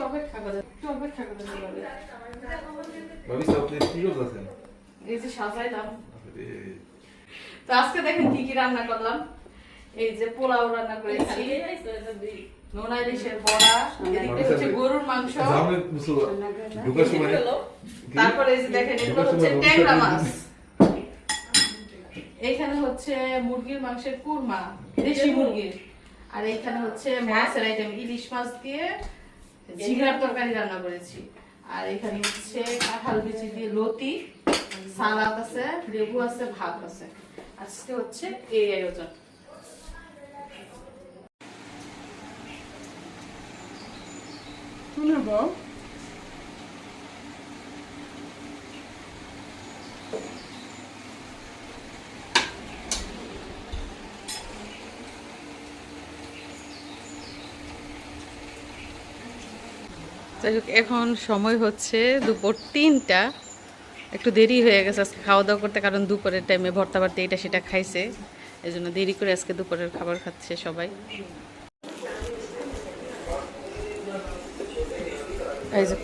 অপেক্ষা করে ভাবি আপনি কি করতেছেন? এই যে সাজাইলাম। তো আজকে দেখেন কি কি রান্না করলাম। এই যে পোলাও রান্না করেছি, নোনা ইলিশের বড়া, এদিকে হচ্ছে গরুর মাংস, তারপরে এই যে দেখেন এগুলো হচ্ছে ট্যাংরা মাছ, এইখানে হচ্ছে মুরগির মাংসের কুরমা, দেশি মুরগির, আর এইখানে হচ্ছে মাছের আইটেম ইলিশ মাছ দিয়ে ঝিঙার তরকারি রান্না করেছি, আর এখানে হচ্ছে কাঁঠাল বিচি দিয়ে লতি, সালাদ আছে, লেবু আছে, ভাত আছে। আজকে হচ্ছে এই আয়োজন। শুনবো যাই হোক, এখন সময় হচ্ছে দুপুর 3টা। একটু দেরি হয়ে গেছে আজকে খাওয়া দাওয়া করতে, কারণ দুপুরের টাইমে ভর্তা ভর্তা এটা সেটা খাইছে, এই জন্য দেরি করে আজকে দুপুরের খাবার খাচ্ছে সবাই। এই যে